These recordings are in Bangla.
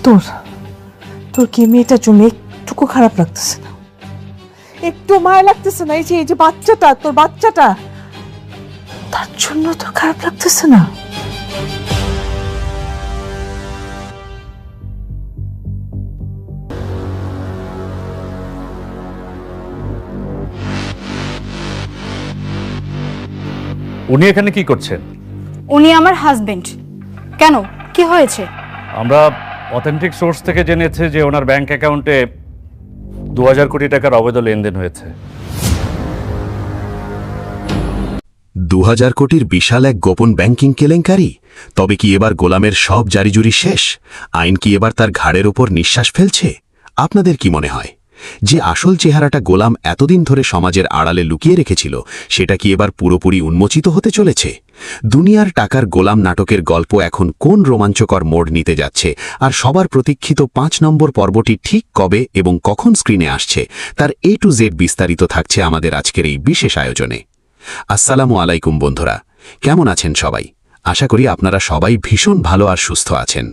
তোর তোর কি মেয়েটার জন্য একটুকু খারাপ লাগতেছে না? একটু মায়া লাগতেছে না? এই যে বাচ্চাটা, তোর বাচ্চাটা, তার জন্য তোর খারাপ লাগতেছে না? উনি এখানে কি করছেন? উনি আমার হাজবেন্ড। কেন, কি হয়েছে? আমরা অথেন্টিক সোর্স থেকে জেনেছি যে ওনার ব্যাংক অ্যাকাউন্টে 2000 কোটি টাকার অবৈধ লেনদেন হয়েছে। 2000 কোটির বিশাল এক গোপন ব্যাংকিং কেলেঙ্কারি। তবে কি এবার গোলামের সব জারিজুরি শেষ? আইন কি এবার তার ঘাড়ের ওপর নিঃশ্বাস ফেলছে? আপনাদের কি মনে হয়, যে আসল চেহারাটা গোলাম এতদিন ধরে সমাজের আড়ালে লুকিয়ে রেখেছিল, সেটা কি এবার পুরোপুরি উন্মোচিত হতে চলেছে? দুনিয়ার টাকার গোলাম নাটকের গল্প এখন কোন রোমাঞ্চকর মোড় নিতে যাচ্ছে, আর সবার প্রতীক্ষিত 5 নম্বর পর্বটি ঠিক কবে এবং কখন স্ক্রিনে আসছে, তার A to Z বিস্তারিত থাকছে আমাদের আজকের এই বিশেষ আয়োজনে। আসসালামু আলাইকুম বন্ধুরা, কেমন আছেন সবাই? আশা করি আপনারা সবাই ভীষণ ভালো আর সুস্থ আছেন।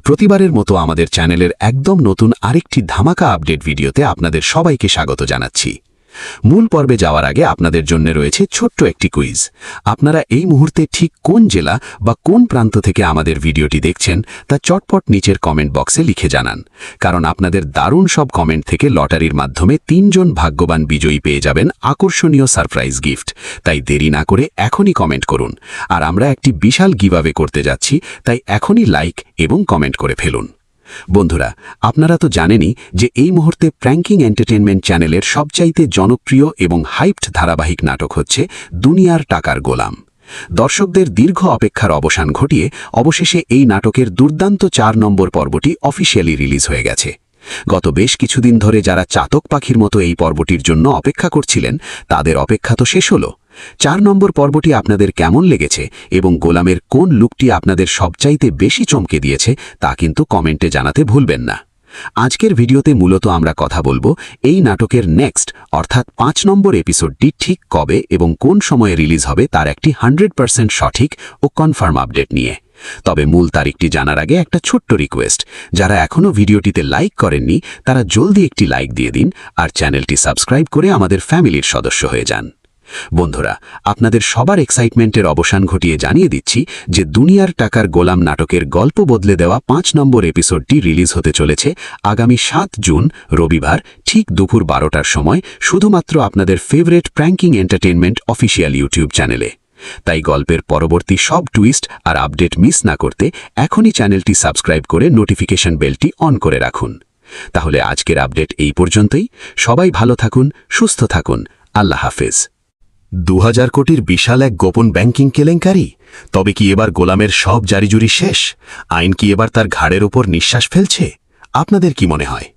প্রতিবারের মতো আমাদের চ্যানেলের একদম নতুন আরেকটি ধামাকা আপডেট ভিডিওতে আপনাদের সবাইকে স্বাগত জানাচ্ছি। মূল পর্বে যাওয়ার আগে আপনাদের জন্য রয়েছে ছোট্ট একটি কুইজ। আপনারা এই মুহূর্তে ঠিক কোন জেলা বা কোন প্রান্ত থেকে আমাদের ভিডিওটি দেখছেন তা চটপট নিচের কমেন্ট বক্সে লিখে জানান, কারণ আপনাদের দারুণ সব কমেন্ট থেকে লটারির মাধ্যমে 3 জন ভাগ্যবান বিজয়ী পেয়ে যাবেন আকর্ষণীয় সারপ্রাইজ গিফট। তাই দেরি না করে এখনই কমেন্ট করুন। আর আমরা একটি বিশাল গিভঅ্যাওয়ে করতে যাচ্ছি, তাই এখনই লাইক এবং কমেন্ট করে ফেলুন। বন্ধুরা, আপনারা তো জানেনই যে এই মুহূর্তে প্র্যাঙ্কিং এন্টারটেইনমেন্ট চ্যানেলের সবচাইতে জনপ্রিয় এবং হাইপড ধারাবাহিক নাটক হচ্ছে দুনিয়ার টাকার গোলাম। দর্শকদের দীর্ঘ অপেক্ষার অবসান ঘটিয়ে অবশেষে এই নাটকের দুর্দান্ত 4 নম্বর পর্বটি অফিসিয়ালি রিলিজ হয়ে গেছে। গত বেশ কিছুদিন ধরে যারা চাতক পাখির মতো এই পর্বটির জন্য অপেক্ষা করছিলেন, তাদের অপেক্ষা তো শেষ হলো। 4 নম্বর পর্বটি আপনাদের কেমন লেগেছে এবং গোলামের কোন লুকটি আপনাদের সবচাইতে বেশি চমকে দিয়েছে তা কিন্তু কমেন্টে জানাতে ভুলবেন না। আজকের ভিডিওতে মূলত আমরা কথা বলবো এই নাটকের নেক্সট অর্থাৎ 5 নম্বর এপিসোডটি ঠিক কবে এবং কোন সময়ে রিলিজ হবে তার একটি 100% সঠিক ও কনফার্ম আপডেট নিয়ে। তবে মূল তারিখটি জানার আগে একটা ছোট্ট রিকোয়েস্ট, যারা এখনও ভিডিওটিতে লাইক করেননি তারা জলদি একটি লাইক দিয়ে দিন আর চ্যানেলটি সাবস্ক্রাইব করে আমাদের ফ্যামিলির সদস্য হয়ে যান। বন্ধুরা, আপনাদের সবার এক্সাইটমেন্টের অবসান ঘটিয়ে জানিয়ে দিচ্ছি যে দুনিয়ার টাকার গোলাম নাটকের গল্প বদলে দেওয়া 5 নম্বর এপিসোডটি রিলিজ হতে চলেছে আগামী 7 জুন রবিবার ঠিক দুপুর 12টার সময়, শুধুমাত্র আপনাদের favourite pranking entertainment official YouTube চ্যানেলে। তাই গল্পের পরবর্তী সব টুইস্ট আর আপডেট মিস না করতে এখনই চ্যানেলটি সাবস্ক্রাইব করে নোটিফিকেশন বেলটি অন করে রাখুন। তাহলে আজকের আপডেট এই পর্যন্তই। সবাই ভালো থাকুন, সুস্থ থাকুন। আল্লাহ হাফেজ। 2000 কোটির বিশাল এক গোপন ব্যাংকিং কেলেঙ্কারি। তবে কি এবার গোলামের সব জারিজুরি শেষ? আইন কি এবার তার ঘাড়ের ওপর নিঃশ্বাস ফেলছে? আপনাদের কি মনে হয়,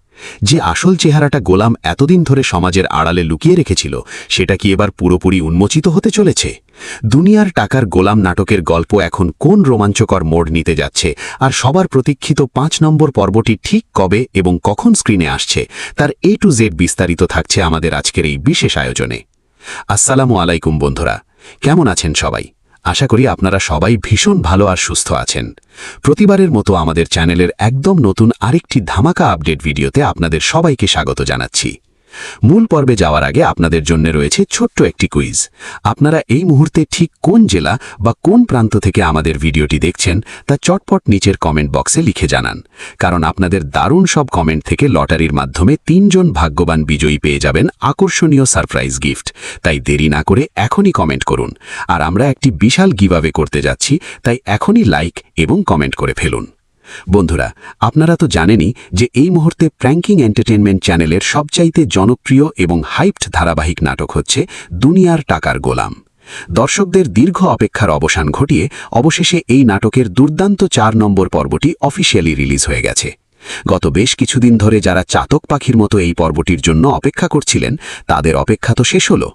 যে আসল চেহারাটা গোলাম এতদিন ধরে সমাজের আড়ালে লুকিয়ে রেখেছিল, সেটা কি এবার পুরোপুরি উন্মোচিত হতে চলেছে? দুনিয়ার টাকার গোলাম নাটকের গল্প এখন কোন রোমাঞ্চকর মোড় নিতে যাচ্ছে, আর সবার প্রতীক্ষিত 5 নম্বর পর্বটি ঠিক কবে এবং কখন স্ক্রিনে আসছে, তার A to Z বিস্তারিত থাকছে আমাদের আজকের এই বিশেষ আয়োজনে। আসসালামু আলাইকুম বন্ধুরা, কেমন আছেন সবাই? আশা করি আপনারা সবাই ভীষণ ভালো আর সুস্থ আছেন। প্রতিবারের মতো আমাদের চ্যানেলের একদম নতুন আরেকটি ধামাকা আপডেট ভিডিওতে আপনাদের সবাইকে স্বাগত জানাচ্ছি। মূল পর্বে যাওয়ার আগে আপনাদের জন্য রয়েছে ছোট্ট একটি কুইজ। আপনারা এই মুহূর্তে ঠিক কোন জেলা বা কোন প্রান্ত থেকে আমাদের ভিডিওটি দেখছেন তা চটপট নিচের কমেন্ট বক্সে লিখে জানান, কারণ আপনাদের দারুণ সব কমেন্ট থেকে লটারির মাধ্যমে 3 জন ভাগ্যবান বিজয়ী পেয়ে যাবেন আকর্ষণীয় সারপ্রাইজ গিফট। তাই দেরি না করে এখনই কমেন্ট করুন। আর আমরা একটি বিশাল গিভঅ্যাওয়ে করতে যাচ্ছি, তাই এখনই লাইক এবং কমেন্ট করে ফেলুন। বন্ধুরা, আপনারা তো জানেনই যে এই মুহূর্তে প্র্যাঙ্কিং এন্টারটেইনমেন্ট চ্যানেলের সবচাইতে জনপ্রিয় এবং হাইপড ধারাবাহিক নাটক হচ্ছে দুনিয়ার টাকার গোলাম। দর্শকদের দীর্ঘ অপেক্ষার অবসান ঘটিয়ে অবশেষে এই নাটকের দুর্দান্ত 4 নম্বর পর্বটি অফিসিয়ালি রিলিজ হয়ে গেছে। গত বেশ কিছুদিন ধরে যারা চাতক পাখির মতো এই পর্বটির জন্য অপেক্ষা করছিলেন, তাদের অপেক্ষা তো শেষ হলো।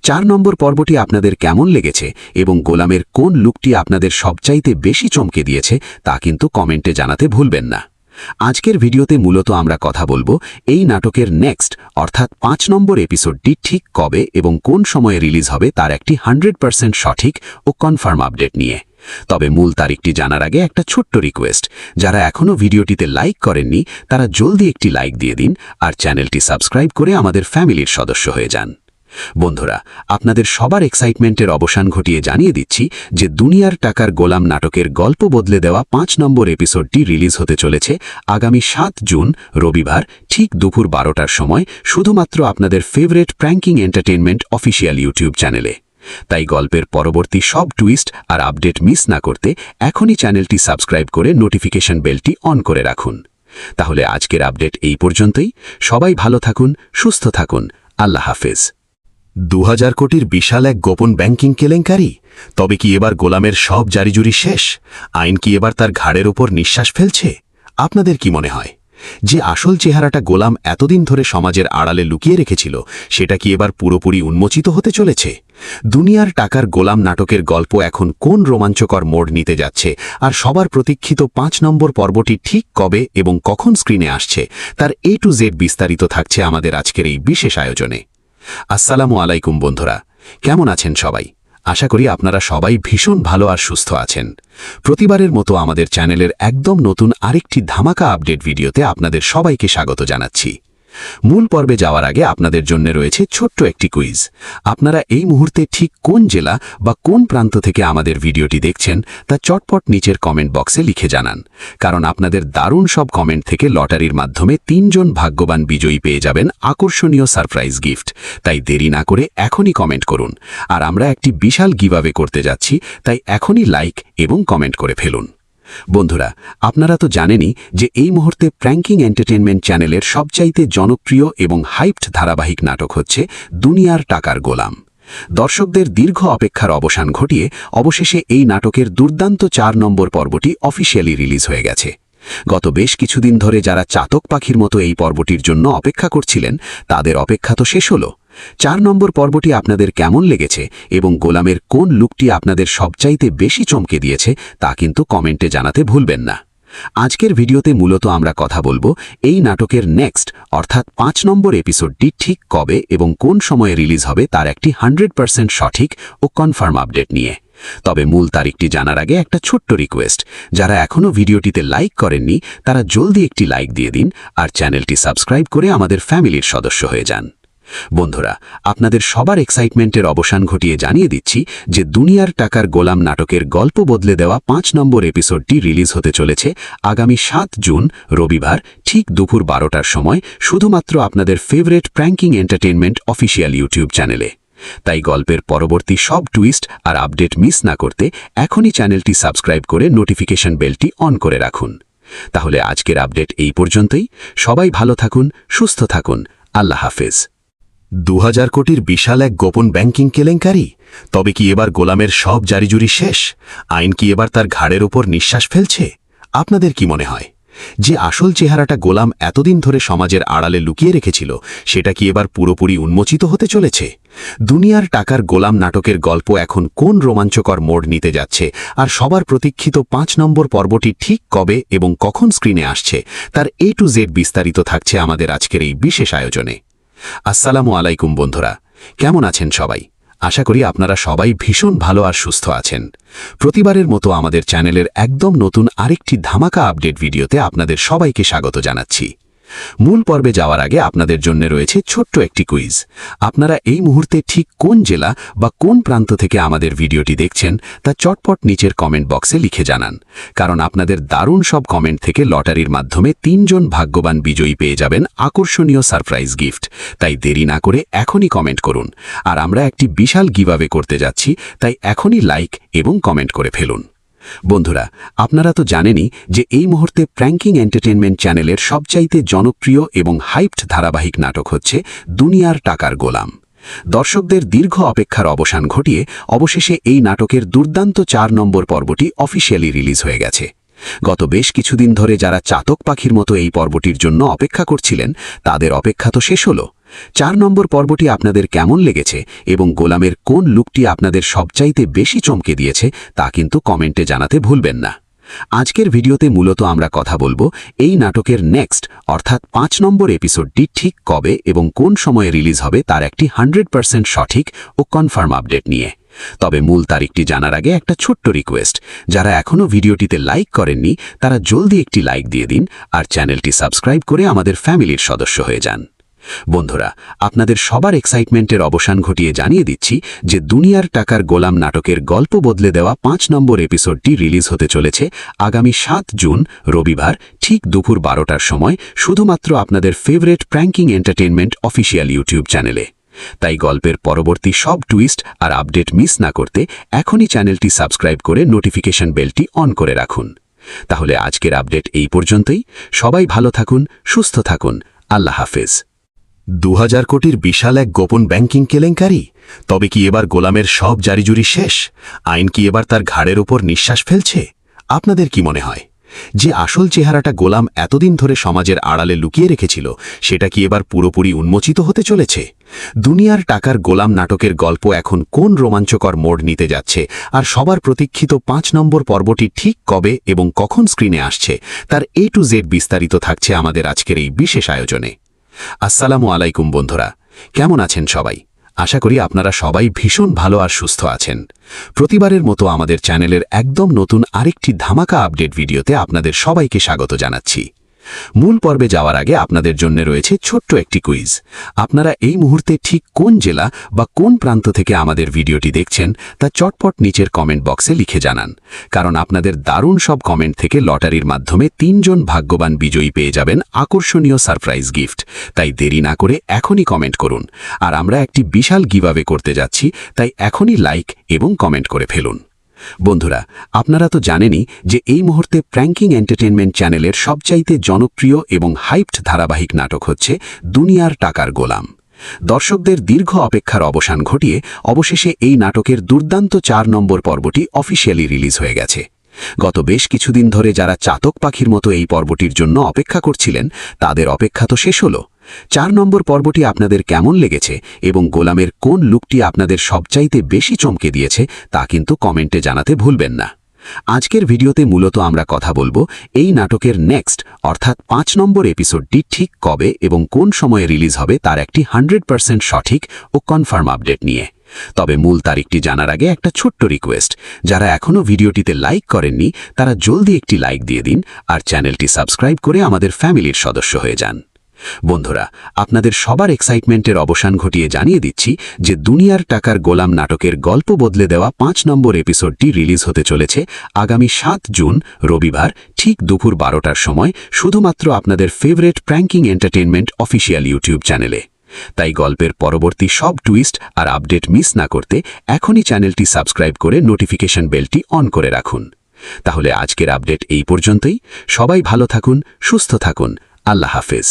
4 নম্বর পর্বটি আপনাদের কেমন লেগেছে এবং গোলামের কোন লুকটি আপনাদের সবচাইতে বেশি চমকে দিয়েছে তা কিন্তু কমেন্টে জানাতে ভুলবেন না। আজকের ভিডিওতে মূলত আমরা কথা বলবো এই নাটকের নেক্সট অর্থাৎ 5 নম্বর এপিসোডটি ঠিক কবে এবং কোন সময়ে রিলিজ হবে তার একটি 100% সঠিক ও কনফার্ম আপডেট নিয়ে। তবে মূল তারিখটি জানার আগে একটা ছোট্ট রিকোয়েস্ট, যারা এখনও ভিডিওটিতে লাইক করেননি তারা জলদি একটি লাইক দিয়ে দিন আর চ্যানেলটি সাবস্ক্রাইব করে আমাদের ফ্যামিলির সদস্য হয়ে যান। বন্ধুরা, আপনাদের সবার এক্সাইটমেন্টের অবসান ঘটিয়ে জানিয়ে দিচ্ছি যে দুনিয়ার টাকার গোলাম নাটকের গল্প বদলে দেওয়া 5 নম্বর এপিসোডটি রিলিজ হতে চলেছে আগামী 7 জুন রবিবার ঠিক দুপুর 12টার সময় শুধুমাত্র আপনাদের favourite pranking entertainment official YouTube চ্যানেলে। তাই গল্পের পরবর্তী সব টুইস্ট আর আপডেট মিস না করতে এখনই চ্যানেলটি সাবস্ক্রাইব করে নোটিফিকেশন বেলটি অন করে রাখুন। তাহলে আজকের আপডেট এই পর্যন্তই। সবাই ভালো থাকুন, সুস্থ থাকুন। আল্লাহ হাফেজ। 2000 কোটির বিশাল এক গোপন ব্যাংকিং কেলেঙ্কারি, তবে কি এবার গোলামের সব জারিজুরি শেষ? আইন কি এবার তার ঘাড়ের ওপর নিঃশ্বাস ফেলছে? আপনাদের কি মনে হয় যে আসল চেহারাটা গোলাম এতদিন ধরে সমাজের আড়ালে লুকিয়ে রেখেছিল সেটা কি এবার পুরোপুরি উন্মোচিত হতে চলেছে? দুনিয়ার টাকার গোলাম নাটকের গল্প এখন কোন রোমাঞ্চকর মোড় নিতে যাচ্ছে, আর সবার প্রতীক্ষিত 5 নম্বর পর্বটি ঠিক কবে এবং কখন স্ক্রিনে আসছে তার A to Z বিস্তারিত থাকছে আমাদের আজকের এই বিশেষ আয়োজনে। আসসালামু আলাইকুম বন্ধুরা, কেমন আছেন সবাই? আশা করি আপনারা সবাই ভীষণ ভালো আর সুস্থ আছেন। প্রতিবারের মতো আমাদের চ্যানেলের একদম নতুন আরেকটি ধামাকা আপডেট ভিডিওতে আপনাদের সবাইকে স্বাগত জানাচ্ছি। মূল পর্বে যাওয়ার আগে আপনাদের জন্য রয়েছে ছোট্ট একটি কুইজ। আপনারা এই মুহূর্তে ঠিক কোন জেলা বা কোন প্রান্ত থেকে আমাদের ভিডিওটি দেখছেন তা চটপট নিচের কমেন্ট বক্সে লিখে জানান, কারণ আপনাদের দারুণ সব কমেন্ট থেকে লটারির মাধ্যমে 3 জন ভাগ্যবান বিজয়ী পেয়ে যাবেন আকর্ষণীয় সারপ্রাইজ গিফট। তাই দেরি না করে এখনই কমেন্ট করুন। আর আমরা একটি বিশাল গিভঅ্যাওয়ে করতে যাচ্ছি, তাই এখনই লাইক এবং কমেন্ট করে ফেলুন। বন্ধুরা, আপনারা তো জানেনই যে এই মুহূর্তে প্র্যাঙ্কিং এন্টারটেইনমেন্ট চ্যানেলের সবচাইতে জনপ্রিয় এবং হাইপড ধারাবাহিক নাটক হচ্ছে দুনিয়ার টাকার গোলাম। দর্শকদের দীর্ঘ অপেক্ষার অবসান ঘটিয়ে অবশেষে এই নাটকের দুর্দান্ত 4 নম্বর পর্বটি অফিসিয়ালি রিলিজ হয়ে গেছে। গত বেশ কিছুদিন ধরে যারা চাতক পাখির মতো এই পর্বটির জন্য অপেক্ষা করছিলেন তাদের অপেক্ষা তো শেষ হলো। 4 নম্বর পর্বটি আপনাদের কেমন লেগেছে এবং গোলামের কোন লুকটি আপনাদের সবচাইতে বেশি চমকে দিয়েছে তা কিন্তু কমেন্টে জানাতে ভুলবেন না। আজকের ভিডিওতে মূলত আমরা কথা বলবো এই নাটকের নেক্সট অর্থাৎ 5 নম্বর এপিসোডটি ঠিক কবে এবং কোন সময়ে রিলিজ হবে তার একটি 100% সঠিক ও কনফার্ম আপডেট নিয়ে। তবে মূল তারিখটি জানার আগে একটা ছোট্ট রিকোয়েস্ট, যারা এখনও ভিডিওটিতে লাইক করেননি তারা জলদি একটি লাইক দিয়ে দিন আর চ্যানেলটি সাবস্ক্রাইব করে আমাদের ফ্যামিলির সদস্য হয়ে যান। বন্ধুরা, আপনাদের সবার এক্সাইটমেন্টের অবসান ঘটিয়ে জানিয়ে দিচ্ছি যে দুনিয়ার টাকার গোলাম নাটকের গল্প বদলে দেওয়া 5 নম্বর এপিসোডটি রিলিজ হতে চলেছে আগামী 7 জুন রবিবার ঠিক দুপুর 12টার সময় শুধুমাত্র আপনাদের favourite pranking entertainment official YouTube চ্যানেলে। তাই গল্পের পরবর্তী সব টুইস্ট আর আপডেট মিস না করতে এখনই চ্যানেলটি সাবস্ক্রাইব করে নোটিফিকেশন বেলটি অন করে রাখুন। তাহলে আজকের আপডেট এই পর্যন্তই। সবাই ভালো থাকুন, সুস্থ থাকুন। আল্লাহ হাফেজ। 2000 কোটির বিশাল এক গোপন ব্যাংকিং কেলেঙ্কারি, তবে কি এবার গোলামের সব জারিজুরি শেষ? আইন কি এবার তার ঘাড়ের ওপর নিঃশ্বাস ফেলছে? আপনাদের কি মনে হয় যে আসল চেহারাটা গোলাম এতদিন ধরে সমাজের আড়ালে লুকিয়ে রেখেছিল সেটা কি এবার পুরোপুরি উন্মোচিত হতে চলেছে? দুনিয়ার টাকার গোলাম নাটকের গল্প এখন কোন রোমাঞ্চকর মোড় নিতে যাচ্ছে, আর সবার প্রতীক্ষিত 5 নম্বর পর্বটি ঠিক কবে এবং কখন স্ক্রিনে আসছে তার A to Z বিস্তারিত থাকছে আমাদের আজকের এই বিশেষ আয়োজনে। আসসালামু আলাইকুম বন্ধুরা, কেমন আছেন সবাই? আশা করি আপনারা সবাই ভীষণ ভালো আর সুস্থ আছেন। প্রতিবারের মতো আমাদের চ্যানেলের একদম নতুন আরেকটি ধামাকা আপডেট ভিডিওতে আপনাদের সবাইকে স্বাগত জানাচ্ছি। মূল পর্বে যাওয়ার আগে আপনাদের জন্য রয়েছে ছোট্ট একটি কুইজ। আপনারা এই মুহূর্তে ঠিক কোন জেলা বা কোন প্রান্ত থেকে আমাদের ভিডিওটি দেখছেন তা চটপট নিচের কমেন্ট বক্সে লিখে জানান, কারণ আপনাদের দারুণ সব কমেন্ট থেকে লটারির মাধ্যমে 3 জন ভাগ্যবান বিজয়ী পেয়ে যাবেন আকর্ষণীয় সারপ্রাইজ গিফট। তাই দেরি না করে এখনই কমেন্ট করুন। আর আমরা একটি বিশাল গিভঅ্যাওয়ে করতে যাচ্ছি, তাই এখনই লাইক এবং কমেন্ট করে ফেলুন। বন্ধুরা, আপনারা তো জানেনই যে এই মুহূর্তে প্র্যাঙ্কিং এন্টারটেইনমেন্ট চ্যানেলের সবচাইতে জনপ্রিয় এবং হাইপড ধারাবাহিক নাটক হচ্ছে দুনিয়ার টাকার গোলাম। দর্শকদের দীর্ঘ অপেক্ষার অবসান ঘটিয়ে অবশেষে এই নাটকের দুর্দান্ত 4 নম্বর পর্বটি অফিসিয়ালি রিলিজ হয়ে গেছে। গত বেশ কিছুদিন ধরে যারা চাতক পাখির মতো এই পর্বটির জন্য অপেক্ষা করছিলেন তাদের অপেক্ষা তো শেষ হলো। 4 নম্বর পর্বটি আপনাদের কেমন লেগেছে এবং গোলামের কোন লুকটি আপনাদের সবচাইতে বেশি চমকে দিয়েছে তা কিন্তু কমেন্টে জানাতে ভুলবেন না। আজকের ভিডিওতে মূলত আমরা কথা বলবো এই নাটকের নেক্সট অর্থাৎ 5 নম্বর এপিসোডটি ঠিক কবে এবং কোন সময়ে রিলিজ হবে তার একটি 100% সঠিক ও কনফার্ম আপডেট নিয়ে। তবে মূল তারিখটি জানার আগে একটা ছোট্ট রিকোয়েস্ট, যারা এখনও ভিডিওটিতে লাইক করেননি তারা জলদি একটি লাইক দিয়ে দিন আর চ্যানেলটি সাবস্ক্রাইব করে আমাদের ফ্যামিলির সদস্য হয়ে যান। বন্ধুরা, আপনাদের সবার এক্সাইটমেন্টের অবসান ঘটিয়ে জানিয়ে দিচ্ছি যে দুনিয়ার টাকার গোলাম নাটকের গল্প বদলে দেওয়া 5 নম্বর এপিসোডটি রিলিজ হতে চলেছে আগামী 7 জুন রবিবার ঠিক দুপুর 12টার সময় শুধুমাত্র আপনাদের favourite pranking entertainment official YouTube চ্যানেলে। তাই গল্পের পরবর্তী সব টুইস্ট আর আপডেট মিস না করতে এখনই চ্যানেলটি সাবস্ক্রাইব করে নোটিফিকেশন বেলটি অন করে রাখুন। তাহলে আজকের আপডেট এই পর্যন্তই। সবাই ভালো থাকুন, সুস্থ থাকুন। আল্লাহ হাফেজ। 2000 কোটির বিশাল এক গোপন ব্যাংকিং কেলেঙ্কারি, তবে কি এবার গোলামের সব জারিজুরি শেষ? আইন কি এবার তার ঘাড়ের ওপর নিঃশ্বাস ফেলছে? আপনাদের কি মনে হয় যে আসল চেহারাটা গোলাম এতদিন ধরে সমাজের আড়ালে লুকিয়ে রেখেছিল সেটা কি এবার পুরোপুরি উন্মোচিত হতে চলেছে? দুনিয়ার টাকার গোলাম নাটকের গল্প এখন কোন রোমাঞ্চকর মোড় নিতে যাচ্ছে, আর সবার প্রতীক্ষিত 5 নম্বর পর্বটি ঠিক কবে এবং কখন স্ক্রিনে আসছে তার A to Z বিস্তারিত থাকছে আমাদের আজকের এই বিশেষ আয়োজনে। আসসালামু আলাইকুম বন্ধুরা, কেমন আছেন সবাই? আশা করি আপনারা সবাই ভীষণ ভালো আর সুস্থ আছেন। প্রতিবারের মতো আমাদের চ্যানেলের একদম নতুন আরেকটি ধামাকা আপডেট ভিডিওতে আপনাদের সবাইকে স্বাগত জানাচ্ছি। মূল পর্বে যাওয়ার আগে আপনাদের জন্য রয়েছে ছোট্ট একটি কুইজ। আপনারা এই মুহূর্তে ঠিক কোন জেলা বা কোন প্রান্ত থেকে আমাদের ভিডিওটি দেখছেন তা চটপট নিচের কমেন্ট বক্সে লিখে জানান, কারণ আপনাদের দারুণ সব কমেন্ট থেকে লটারির মাধ্যমে 3 জন ভাগ্যবান বিজয়ী পেয়ে যাবেন আকর্ষণীয় সারপ্রাইজ গিফট। তাই দেরি না করে এখনই কমেন্ট করুন। আর আমরা একটি বিশাল গিভঅ্যাওয়ে করতে যাচ্ছি, তাই এখনই লাইক এবং কমেন্ট করে ফেলুন। বন্ধুরা, আপনারা তো জানেনই যে এই মুহূর্তে প্র্যাঙ্কিং এন্টারটেইনমেন্ট চ্যানেলের সবচাইতে জনপ্রিয় এবং হাইপড ধারাবাহিক নাটক হচ্ছে দুনিয়ার টাকার গোলাম। দর্শকদের দীর্ঘ অপেক্ষার অবসান ঘটিয়ে অবশেষে এই নাটকের দুর্দান্ত 4 নম্বর পর্বটি অফিসিয়ালি রিলিজ হয়ে গেছে। গত বেশ কিছুদিন ধরে যারা চাতক পাখির মতো এই পর্বটির জন্য অপেক্ষা করছিলেন তাদের অপেক্ষা তো শেষ হলো। 4 নম্বর পর্বটি আপনাদের কেমন লেগেছে এবং গোলামের কোন লুকটি আপনাদের সবচাইতে বেশি চমকে দিয়েছে তা কিন্তু কমেন্টে জানাতে ভুলবেন না। আজকের ভিডিওতে মূলত আমরা কথা বলবো এই নাটকের নেক্সট অর্থাৎ 5 নম্বর এপিসোডটি ঠিক কবে এবং কোন সময়ে রিলিজ হবে তার একটি 100% সঠিক ও কনফার্ম আপডেট নিয়ে। তবে মূল তারিখটি জানার আগে একটা ছোট্ট রিকোয়েস্ট, যারা এখনও ভিডিওটিতে লাইক করেননি তারা জলদি একটি লাইক দিয়ে দিন আর চ্যানেলটি সাবস্ক্রাইব করে আমাদের ফ্যামিলির সদস্য হয়ে যান। বন্ধুরা, আপনাদের সবার এক্সাইটমেন্টের অবসান ঘটিয়ে জানিয়ে দিচ্ছি যে দুনিয়ার টাকার গোলাম নাটকের গল্প বদলে দেওয়া 5 নম্বর এপিসোডটি রিলিজ হতে চলেছে আগামী 7 জুন রবিবার ঠিক দুপুর 12টার সময় শুধুমাত্র আপনাদের favourite pranking entertainment official YouTube চ্যানেলে। তাই গল্পের পরবর্তী সব টুইস্ট আর আপডেট মিস না করতে এখনই চ্যানেলটি সাবস্ক্রাইব করে নোটিফিকেশন বেলটি অন করে রাখুন। তাহলে আজকের আপডেট এই পর্যন্তই। সবাই ভালো থাকুন, সুস্থ থাকুন। আল্লাহ হাফেজ।